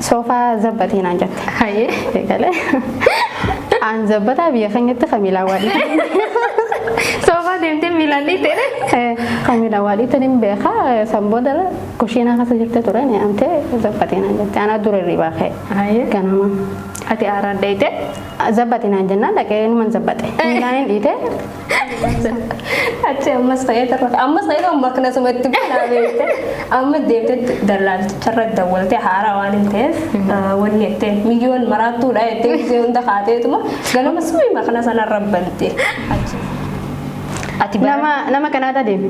soofaa zabbatiin aan jette. Hayyee. Eegale. Aan zabbataa biyya keenyatti kamila waadii. Soofaa deemtee miilaan dhiitee? Kamila waadii taniin beekaa sanbooda kushiinaa keessa jirte ture ni amtee zabbatiin aan jette. Ana dura irraa ka'e. Hayyee. Ganama. Ati aaraan dheeyte? Zabbatiin aan jennaan dhaqee numan zabbate. Miilaan dhiite. Achi ammas ta'ee amma kana sumatti bilaabee amma deemtee dallaalticharra dawwaltee haaraa waan hin ta'eef wanni jettee miliyyoon maraattuudha jettee gisee hunda kaateetuma ganama sumii makana sanarra bante. Ati nama kanaata deeme.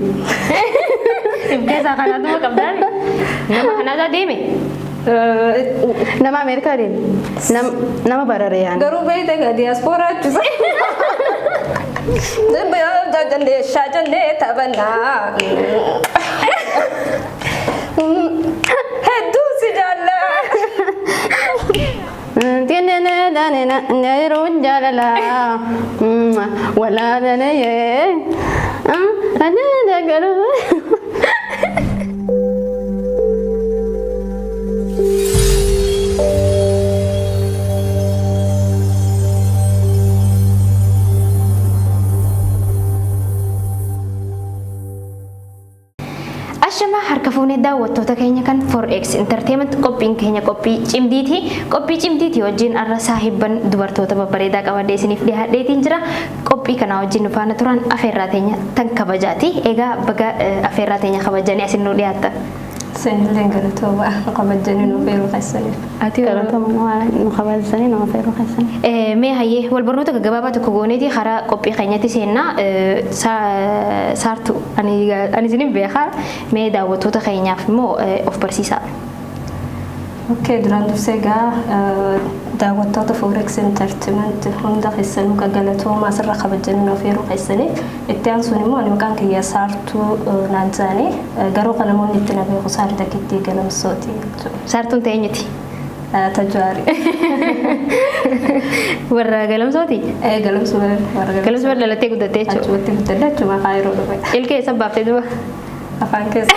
Ibkeesaa kanaatuma qabdaan nama kanaata deeme. Nama Ameerikaa deeme. Nama bararee yaana. Garuu beekte gaa diyaaspooraa jechuudha. Jajjannee shaajannee taphannaa. Hedduu si jaalla. Neeruun jaalala walaananayee anagalu. Ashama harka fuunee daawwattoota keenya kan Forex Entertainment qophiin keenya qophii cimdiiti wajjin arra saahibban dubartoota babbareedaa qabadee isiniif dhiyaadheetiin jira. Qophii kana wajjin nu faana turan afeerraa teenya tan kabajaati. Egaa baga afeerraa teenya kabajanii asin nu dhiyaatta. Senillee galatooma kabajanii nu feeruu keessaniif. Ati galatooma nu kabajanii nu feeruu keessaniif. Mee hayyee wal barnoota gaggabaabaa tokko gooneeti karaa qophii keenyatti seennaa saartu ani isiniif beekaa mee daawwattoota keenyaaf immoo of barsiisaa. Okay, duraan dursee gaa daawwattoota Forex Entertainment hunda keessanuu galatooma asirra kabajanii nu feeruu keessaniif itti aansuun immoo ani maqaan kiyya saartuu naan ta'anii garuu kan namoonni itti na beeku saari takkitti galamsooti jechuudha. Saartuun teenyuti. Tajaajila. Warra galamsooti? Galamsoo warra galamsoo dhalattee guddattee jechuudha. Achumatti guddattee achuma kaayiroo dhufe. Ilkee eessa baaftee duba? Afaan keessa.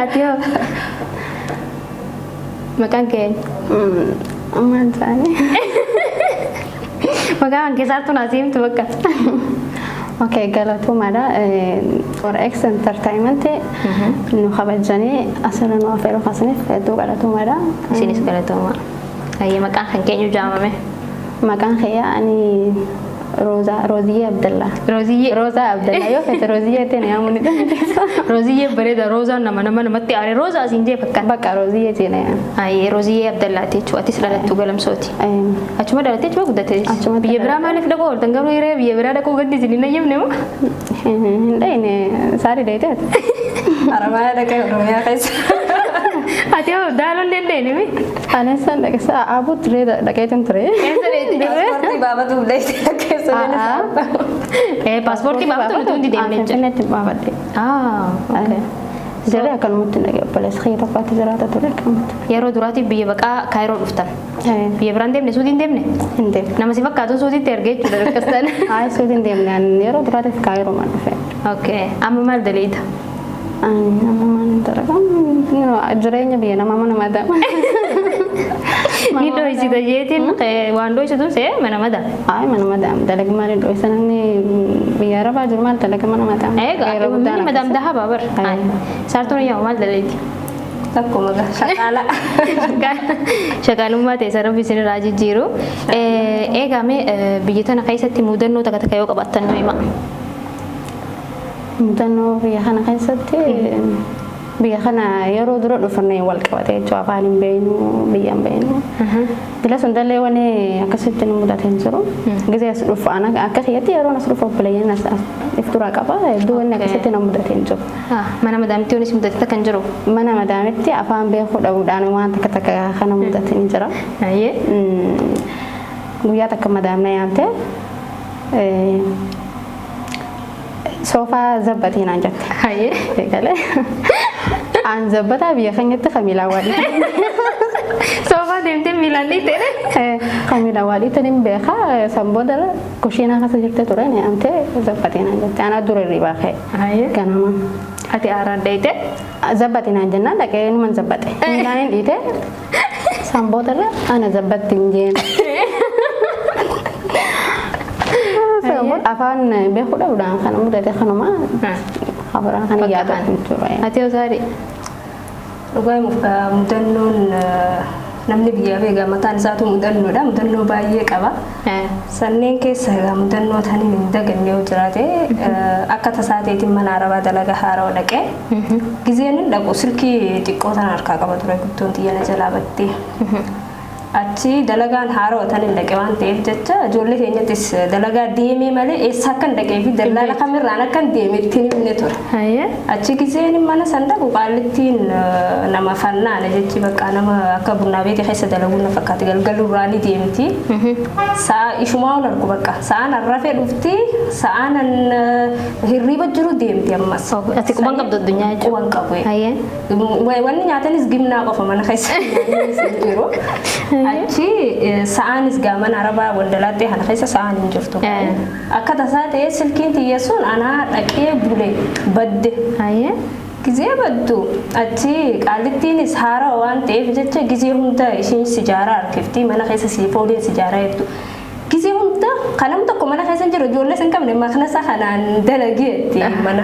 Ati hoo? Maqaan kee? Ammaan ta'anii. Maqaan kee saartuu naasii himtu bakka. Okay, galatoomaadha. Forex Entertainment nu kabajanii asirra nu afeeruu keessaniif hedduu galatoomaadha. Isinis galatooma. Hayyee maqaan kan keenyu jaamame. Maqaan kiyya ani Roziye Abdallah. Roza Abdallah yoo feete Roziye ta'e yaa muni dha. Roziye bareeda Rozaan namatti aare Roza asiin jee fakkaan. Bakka Roziye ta'e. Hayyee Roziye Abdallah jechuudha. Atis dhalattuu galamsooti. Achuma dhalattee achuma guddattee. Biyya biraa maaliif dhaqoo ooltan garuu hiree biyya biraa dhaqoo gaddi isin hin ayyamne moo? Hin dhayine saari dheeteet. Aramaa dhaqee Oromiyaa keessa. Ati hoo daaloon dandeenye mi? Ani san dhaqee abuu ture dhaqeetin ture. Eessa dheetti? Paaspoortii baafatuuf dheetti keessa deemee. Paaspoortii baafatu nuti hundi deemnee jira. Finfinneetti baafadhe. Okay. Jiree akkanumatti dhaqee obboleessa kiyya tokkotti jiraata ture akkanumatti. Yeroo duraatiif biyya baqaa Kaayiroo dhuftan. Biyya biraan deemne suutiin deemne? Hin deemne. Nama si fakkaatu suutiitti ergee jechuudha rakkastan. Suutiin deemne yeroo duraatiif Kaayiroo maan dhufe. Okay. Amma maal daleeta? Nama maan dalagaa jireenya biyya nama mana madaa. Ni dho'isita jeetiin waan dho'isituun see mana madaa. Mana madaa dalagi maali dho'isan inni biyya arabaa jiru maal dalaga mana madaa. Egaa mana madaam daha baabar. Saartuun yaa maal daleeti? Takkuma shaqaala. Shaqaalummaa ta'e sarara isin irraa jijjiiru. Egaa mee biyya tana keessatti mudannoo takka takka yoo qabaattan nu hima. Mudannoo biyya kana keessatti biyya kana yeroo dura dhufnee wal qabatee jechuudha afaan hin beeknu biyya hin beeknu. Bila sun dallee wani akkasitti nu mudatee jiru. Gisee as dhufu ana akka kiyyatti yeroo as dhufu obboleeyyan as ifturaa qaba hedduu wanni akkasitti nu mudatee jiru. Mana madaamitti wanis mudatee kan jiru. Mana madaamitti afaan beekuu dhabuudhaan waan takka takka kana mudatee jira. Guyyaa takka madaamna yaamte soofaa zabbatiin aan jette. Hayyee. Eegale. Aan zabbataa biyya keenyatti kamila waadii. Soofaa deemtee miilaan dhiitee? Kamila waadii taniin beekaa sanbooda kushiinaa keessa jirte ture ni amtee zabbatiin aan jette. Ana dura irraa ka'e. Hayyee. Ganama. Ati aaraan dheeyte? Zabbati naan jennaan dhaqee numan zabbate. Midhaan dhiite sambootarra ana zabbatti hin jeen. Afaan beekuudha udaan kana mudate kanuma hafaraan kan yaadatu jechuudha. Ati Osaari? Dhugaa mudannoon namni biyyaa beekaa mataan isaatu mudannoodha. Mudannoo baay'ee qaba. Sanneen keessa mudannoo tanii hin daganne yoo jiraate akka tasaateetiin mana arabaa dalagaa haarawaa dhaqee gizeen dhaqu silkii xiqqoo tan harkaa qaba ture guddoon xiyyana jalaa battee. Achi dalagaan haarawaa tan hin dhaqe waan ta'eef jecha ijoollee keenyattis dalagaa deemee malee eessa akka hin dhaqee fi dallaala kamirraan akka hin deeme ittiin himne ture. Achi gizeen mana san dhaqu qaalittiin nama fannaana jechi bakka nama akka bunnaa beekee keessa dalaguun na fakkaate galgalurraa ni deemti. Sa'a ishumaa ol argu bakka sa'aan arrafee dhufti sa'aan hirriiba jiru deemti ammas. Ati quban qabdu addunyaa jechuudha. Quban qabu. Wanni nyaatanis gimnaa qofa mana keessa jiru. Achi sa'aanis gaaman arabaa waldalaattee kana keessa sa'aan hin jirtu. Akka tasaa ta'ee silkiin xiyyeessuun anaa dhaqee bule badde. Gizee baddu achi qaalittiinis haaraa waan ta'eef jecha gizee hunda ishiin sijaaraa harkiftii mana keessa siifooliin sijaaraa jettu. Gizee hunda kanam tokko mana keessa jiru ijoollee san qabne maknasa kanaan dalageetti mana.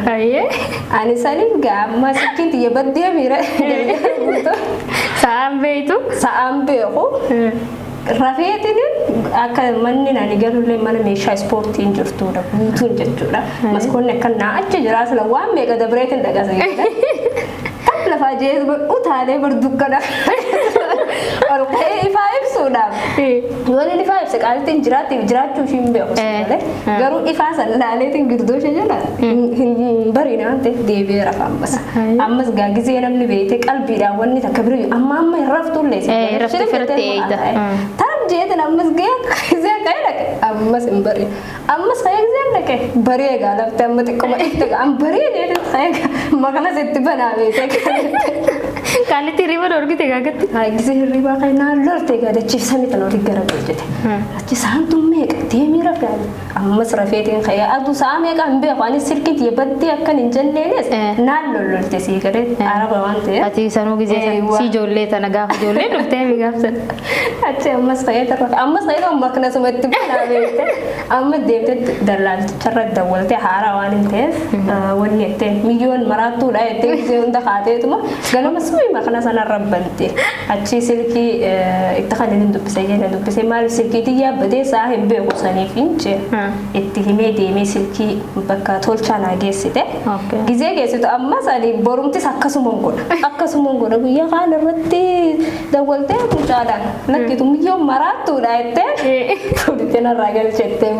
Ani saniin gaamma silkiin xiyye baddee miira. Sa'aan beektu? Sa'aan beeku. Rafeetiin akka manni nani galullee mana meeshaa ispoortiin jirtudha. Guutuun jechuudha. Maskoonni akka naa achi jiraas la waan meeqa dabreetiin dhaqasa jechuudha. Lafaa jees utaalee bardukkana. Ol ka'ee ifaa ibsuudhaaf. Yoon ifaa ibsa qaalittiin jiraachuu ishii hin beeku malee garuu ifaa san laaleetiin girdoo ishee jala hin bariine waan ta'eef deebi'ee rafa ammas. Ammas gaagizee namni beekte qalbiidhaan wanni takka bira amma hin raftuullee. Raftu firatti eeyita. Jeetin ammas gaya gizee kaya dhaqe ammas hin bari ammas kaya gizee dhaqe bari egaa laftee amma xiqquma dhifte am bari jeetin kaya maqanas itti banaa beekte Kaalitti hirriba dorgite gaagatti? Gizee hirribaa kaya naan lorte egaa dachiifsanii tan olii gara hojjete achi saantu meeqa deemii rafee ammas rafeetiin kaya aduu sa'a meeqa hin beeku anis silkiitii baddee akkan hin jenneenis naan lollolte sii gadee araba waan ta'eef. Ati sanuu gizee si ijoollee tana gaafa ijoollee dhuftee mi gaafsan? Achi ammas ammas kaya makna sumatti banaa beekte amma deemte dallaalticharra dawwalte haaraa waan hin ta'eef wanni jettee milyoon maraattuudha jettee gizee hunda kaateetuma ganama sumii makna sanarra bante achi silkii itti kan hin dubbise jenna dubbise maal silkiitii yaabbadee saa hin beeku saniif hin jee itti himee deemee silkii bakka tolchaa naa geessite gizee geessitu ammas ani borumtis akkasumaan godha guyyaa kaan irratti dawwaltee mucaadhaan lakkitu milyoon maraattuudha jettee fuudhitee narraa galchettee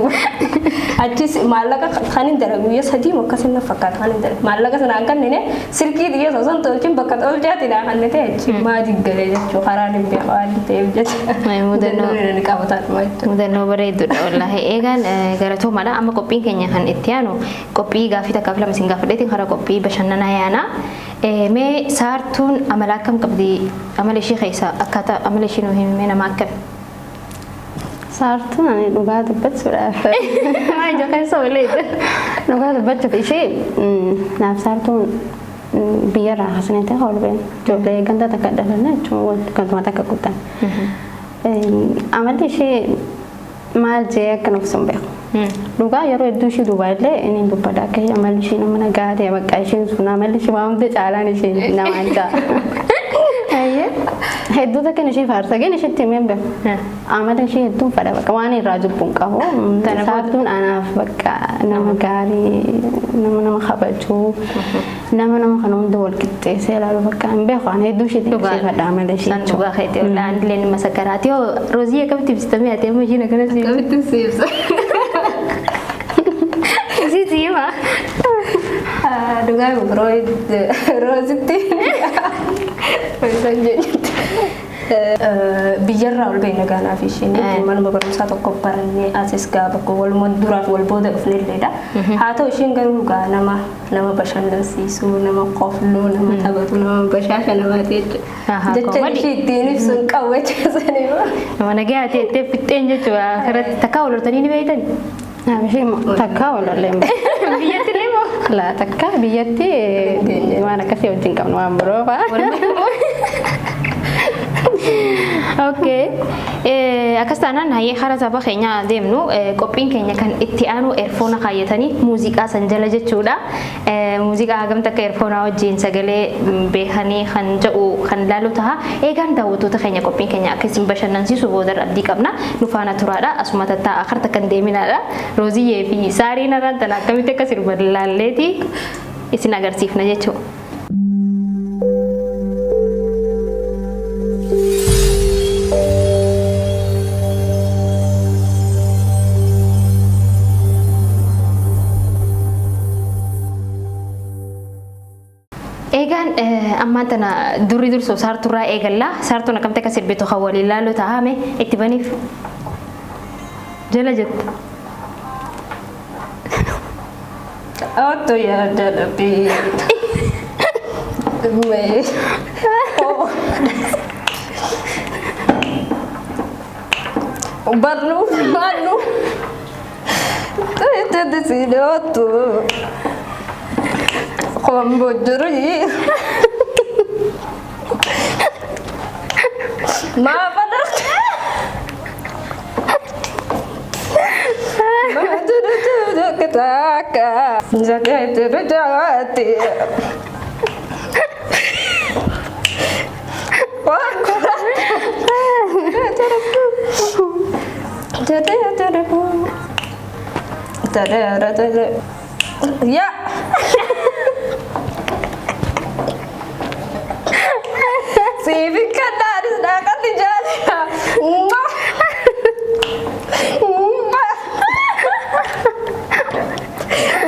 achis maallaqa kan hin dalagu guyyaa sadii akkasiin na fakkaata kan hin dalagu maallaqa sanaan kanneen silkii xiyyeessa osoo hin tolchin bakka tolchaatidha kan ta'e achi maatii galee jechuu karaan hin beeku waan ta'eef jecha mudannoo ni qabataadhuma jechuudha. Mudannoo bareedduudha wallaahi eegaan galatoomaadha amma qophiin keenya kan itti aanu qophii gaafii takkaaf lama isin gaafadheetiin karaa qophii bashannanaa yaana. Mee saartuun amala akkam qabdi amala ishee keessa akkaataa amala ishee nuu himee nama akkam? Saartuun ani dhugaa dubbachuudhaaf. Maal keessa waliin? Dhugaa dubbachuuf ishee naaf saartuun biyyarraa haasneetee holbeen ijoollee ganda takka dhalanna jechuun gantuma takka guddan. Amalli ishee maal jee akka nuuf sun beeku. Dhugaa yeroo hedduu ishee duubaillee inni dubbada akka amalli ishee nama nagaa ta'e bakka isheen sun amalli ishee waan hundi caalaan ishee nama ta'a. Hedduu takkan ishee faarsa gin isheetti himeen beeku. Amala ishee hedduun fadha bakka waan irraa jibbuun qabu. Saartuun anaaf bakka nama gaarii nama kabajuu nama kan hunda wal qixxeessee ilaalu bakka hin beeku ani hedduu isheetti fadha amala ishee. San dhugaa keetti olaan illee nama sakaraati yoo roozii akkamitti ibsitamee ati amma isheen akkana siibsa. Akkamitti siibsa. Siima. Dhugaa roozitti. Biyyarraa ol bahee nagaanaa fi isheen manuma barumsaa tokko barannee asis gaa bakka walumaan duraaf wal booda dhufnelleedha. Haa ta'u isheen garuu gaa nama bashannansiisuu, nama qofluu, nama taphatu, nama bashaasha namaati jechuudha. Jecha ishee ittiin ibsuun qabu jechuusanii. Nama nagaa ati jettee fixxeen jechuudha. Karatti takkaa wal hortanii ni beeytani? Ishee takkaa wal horleen. Biyyatti illee moo? La takka biyyatti waan akkasii wajjin qabnu waan biroo fa'a. Okay. Akkas taanaan hayyee hara tapha keenya deemnu qophiin keenya kan itti aanu eerfoona kaayyatanii muuziqaa san jala jechuudha. Muuziqaa hagamta akka eerfoonaa wajjin sagalee beekanii kan jedhu kan laalu taha. Eegaan daawwattoota keenya qophiin keenya akka isin bashannansiisu booda abdii qabna. Nu faana turaadha. Asuma tattaa akarta kan deeminaadha. Rooziyyee fi Saariin irraan tan akkamitti akka sirba laalleeti isin agarsiifna jechuudha. Eegaan ammaan tana durri dursoo saarturraa eegallaa. Saartuun akkamta akka sirbitu kan waliin laaluu taa'ame itti baniif jala jettu. Otto yaada dhabee. Barnu manu. Tadi sini Otto. Kombo juri. Maaf nak. Maju ketaka. Jaga terjadi. Jadi. Ya. Sivik kan dari sedangkan di jalan.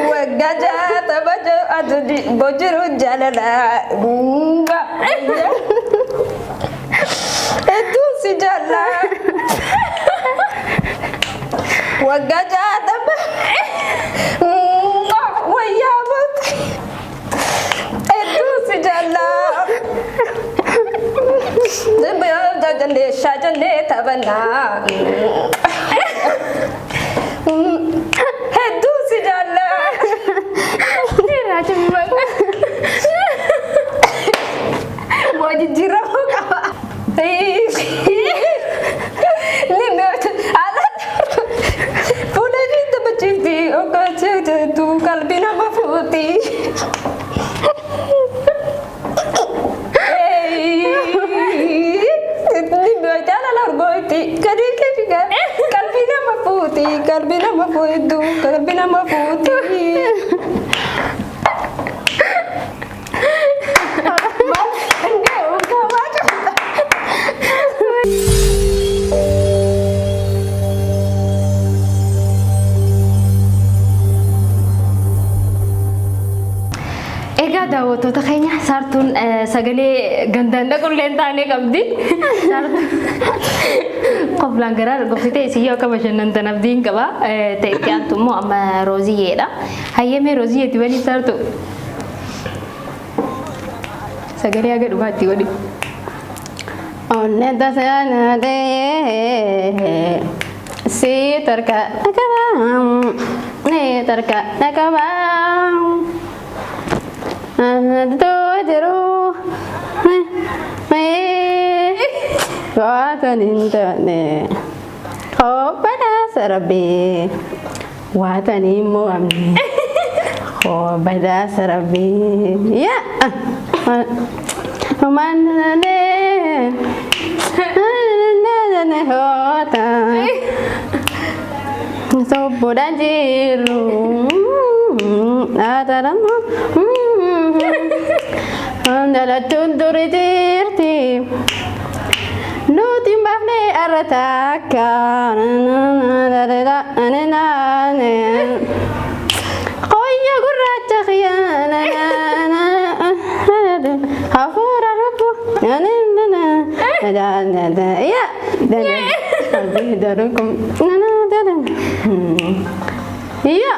Wajah tabajo ada di bojur jalan. Itu si jalan. Wajah tabah. Wajah bat. Itu si jalan. Sebelum jajan desa jalan tabana. Itu si jalan. Ini raja memang. Mau dijirau kau. Ini macam alat. Boleh kita bercipti. Oke cerita tu kalbi nama putih. Ini macam alat goiti. Kadi kan. Kalbi nama putih. Kalbi nama putih. Kalbi nama putih. Egaa daawwattoota keenya saartuun sagalee gandaan dhaqullee hin taane qabdi. Qoflaan garaa gogsitee isii yoo akka bashannantan abdiin qaba. Ta'etti aantu immoo amma Rooziyyeedha. Hayyamee Rooziyyeetti banii saartu. Sagalee haga dhumaatti godhi. Onne tasana de si terka nakabam ne terka nakabam anadu jeru me watan intane pada sarabe watan imu amne pada sarabe ya manane ne hota so bodajiru adaram andala tunduritirti nuti mbafne arataka qoya gurracha khiyana hafura rabbu ya darukum iya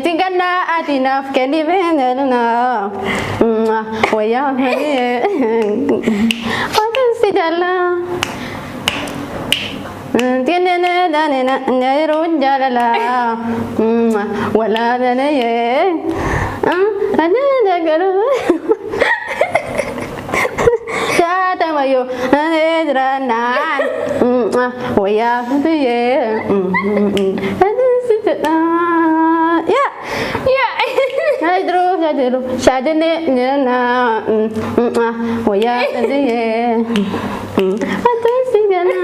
tinggal atinaf kali benarna waya hari apa sih jalan Yeroo jaalala walaana yee ana garuu shaatamayo jiraannaan wayyaa fuduyee Shajiru shajane jana wayyaa fuduyee atasi jana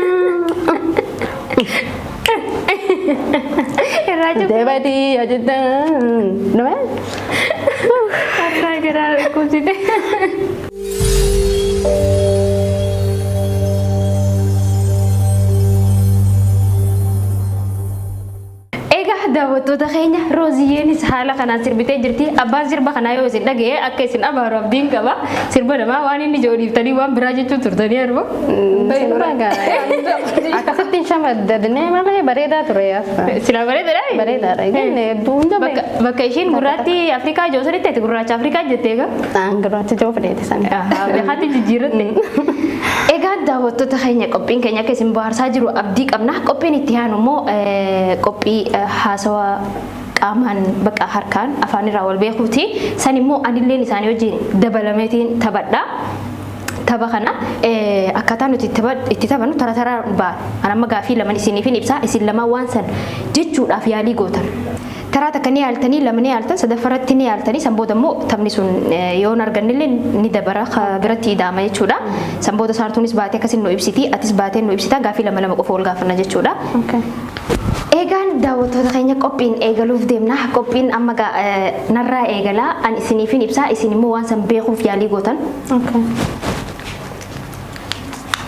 Devati ajudan, nama? Karena kira aku sih deh. Daawwattoota keenya Rooziyeenis haala kanaan sirbitee jirti. Abbaan sirba kanaa yoo isin dhaga'e akka isin abaaru abdiin qaba. Sirba namaa waan inni ijoo dhiiftanii waan biraa jechuun turtanii argu. Akkasittiin shamadadnee malee bareedaa ture yaasa. Sila bareedaadha. Bareedaadha. Duunda bakka ishiin gurraatti Afrikaa ijoo sanitti ati gurraacha Afrikaa jettee egaa. Gurraacha ijoo fedheeti sana. Beekaatti jijjiirratte. Egaa daawwattoota keenya qophiin keenya akka isin bohaarsaa jiru abdii qabna. Qophiin itti aanu immoo qophii haasawaa qaamaan bakka harkaan afaan irraa wal beekuuti. San immoo anilleen isaanii wajjin dabalameetiin taphadha. Tapha kana akkaataa nuti itti taphannu tara taraan ba'a. Ani amma gaaffii lama isiniifin ibsaa. Isin lama waan san jechuudhaaf yaalii gootan. Taraa takka ni yaaltanii lama ni yaaltan sadaffaratti ni yaaltanii san booda immoo taphni sun yoo hin argannillee ni dabara biratti ida'ama jechuudha. San booda saartuunis baatee akkasiin nu ibsiti atis baatee nu ibsita gaaffii lama lama qofa wal gaafanna jechuudha. Eegaan daawwattoota keenya qophiin eegaluuf deemna. Qophiin amma narraa eegalaa ani isiniifin ibsaa isin immoo waan san beekuuf yaalii gootan.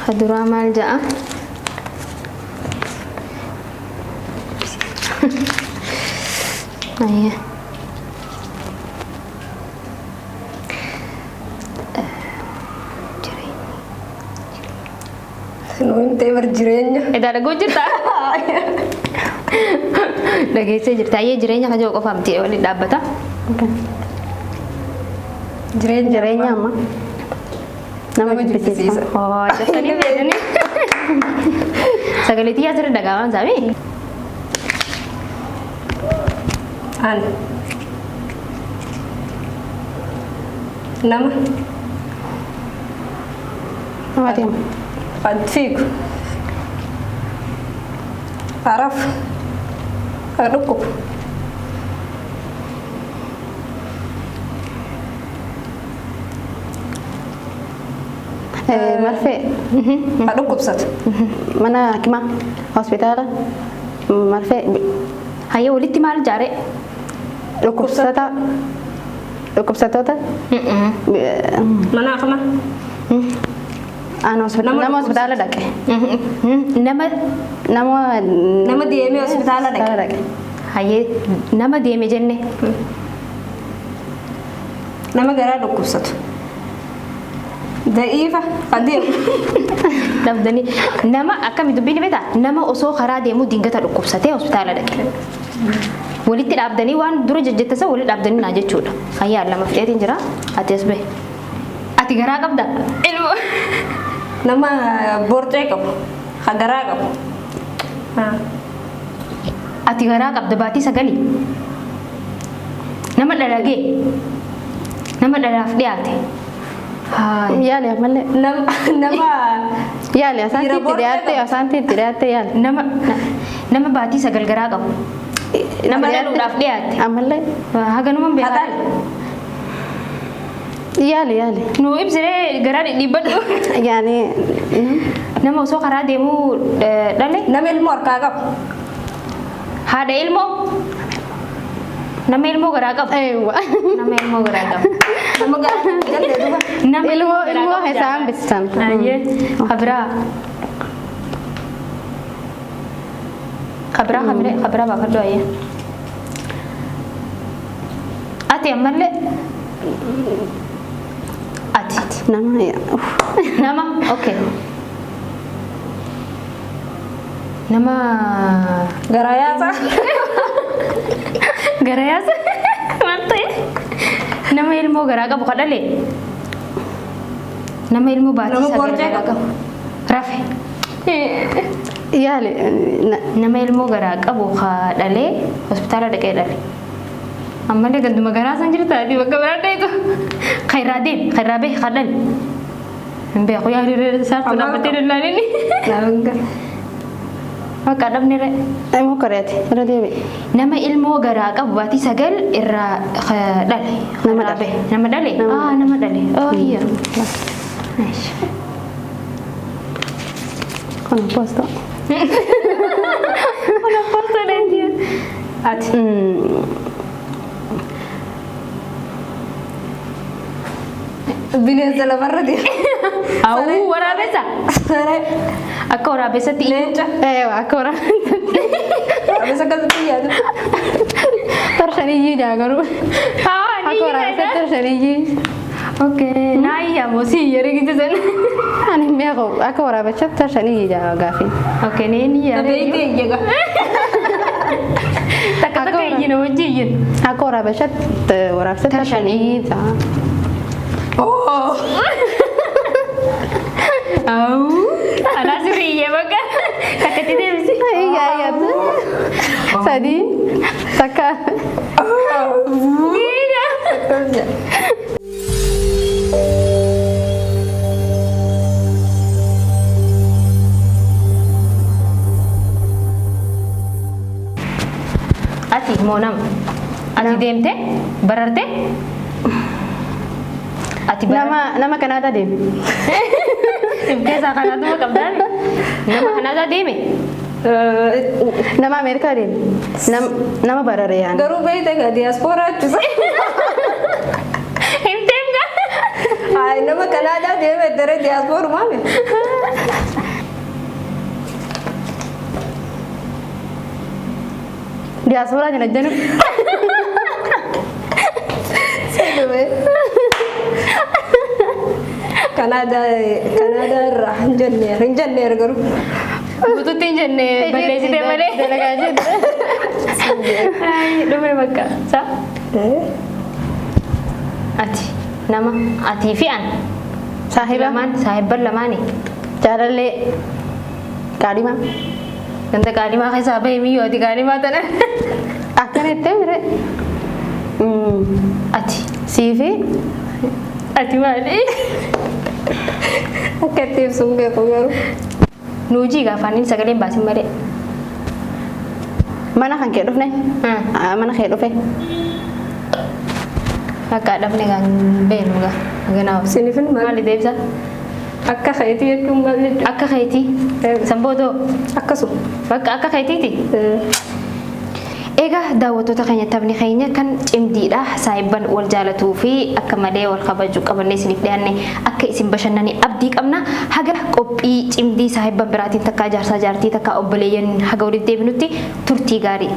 Haduraa maal ja'a? Nuti berjireenya. Eda dhagoo jirta? Dhageessee jirta. Ayyee jireenya kan jiru qofa miti waliin dhaabbata. Jireenya amma. Nama jibbisiisa. Oh, jettanii fayyadanii. Sagalee xiyyaa sirri dhagaaman saami. Ani. Nama. Nama deema. Fiigu. Araf. Dhukub. Marfee. Dhukkubsatu. Mana hakimaa hospitaala marfee. Hayyee walitti maal jaare? Dhukkubsatoota. Mana hakimaa. Nama hospitaala dhaqe. Nama deemee hospitaala dhaqe. Hayyee nama deeme jenne. Nama garaa dhukkubsatu. Da'iifa adeemu. Dabdanii nama akkami dubbiin beektaa nama osoo karaa deemuu dingata dhukkubsatee hospitaala dhaqe. Walitti dhaabdanii waan dura jajjattasa walitti dhaabdanii naa jechuudha. Hayyaan lama fidheetiin jira. Ati as bahe. Ati garaa qabda. Ilmoo. Nama borcee qabu. Ha garaa qabu. Ati garaa qabda baatii sagali. Nama dhalagee. Nama dhalaaf dhiyaate. Yaali ammallee. Nama. Yaali asaanti itti dhiyaatte yaali. Nama baatii sagal garaa qabu. Nama dhaluudhaaf dhiyaate. Ammallee. Haganumaan beekaa. Yaali. Nu ibsiree garaa dhiibbadhu. Yaani. Nama osoo karaa deemuu dhale. Nama ilmoo harkaa qabu. Haadha ilmoo. Nama ilmoo garaa qabu. Nama ilmoo garaa qabu. Nama garaa galee duuba. Nama ilmoo isaan bisan. Ayyee kabraa. Kabraa baafadhu ayyee. Ati ammallee. Ati. Nama okay. Nama Garayaasa. Garayaasa. Mantee. Nama ilmoo garaa qabu kadhale. Nama ilmoo baatii sagal garaa qabu. Rafe. yaali Nama ilmoo garaa qabu haa dhalee hospitaala dhaqee dhale. Ammallee ganduma garaa san jirtaati bakka biraa dhaqeetu. Khayraa deem khayraa bee haa dhale. Hin beeku yaali saartu dhaabbatee dallaalini. Naanga. Bakka dhabni ree. immoo koreeti irra deebi Nama ilmoo garaa qabu baatii 9 irraa dhale. Nama dhale. Nama dhale. Nama dhale. Oh iya. Nice. kono posto Una foto deh dia. Ati. Bineensa lafarra deema. Au waraabessa. Saree. Akka waraabessatti Leenca. akka wara Waraabessa akkasitti yaadu. tarshanii jaagaruu Haa ni akka waraabessa tarshanii Oke, nah iya mosi yare gitu san. ani meeqo akka waraabessa tarshanii jaagaafi Oke, ini ya. Tapi itu jaga. Tak ingin wajib. akka waraabessa tarshanii Oh. Au, ada suri ya baka. Kakak tidak bisa. iya iya sadi saka Iya. Kerja. Ati mau nam. Ati demte, berarti. Ati nama kanada deem Imkesa kana tu kabdan. Nama Kanada deme. nama amerikaa deem nama barareyaan Garuu beekte gaa diiyaaspooraa ittisa. Himtem ka? Ay nama Kanaadaa deeme daree diiyaaspoorumaa mi? diaspora jana janu Sedube. Kanaadaa irraa hin jenneer garuu. Bututin jenne balleessite malee. dalagaa jirti Ay, dhume bakka. Sa? Ati nama ati fi an saahiba sahiban lamani. jaalallee qaadhimaa Ganda kalimaa keessa bahe miyyoo ati kalimaa tana. akkanitti mire Ati siifi ati maali? Akka itti ibsuun beeku garuu. Nuujii gaafaaniin sagaleen baasin malee. mana kan kee dhufne mana kee dhufe Akka dhabne kan beenu gaa. Ganaaw. Sinifin maali? Maali deebisa? Akka keetii jechuun maal jechuudha? Akka keetii. Sambootoo. Akkasuma. Bakka akka keetiiti. Egaa daawwattoota keenya taphni keenya kan cimdiidha saayiban wal jaalatuu fi akka malee wal kabajuu qabannee isiniif dhiyaanne akka isin bashannanii abdii qabna haga qophii cimdii saayiban biraatiin takka jaarsaa jaartii takka obboleeyyan haga walitti deebinutti turtii gaarii.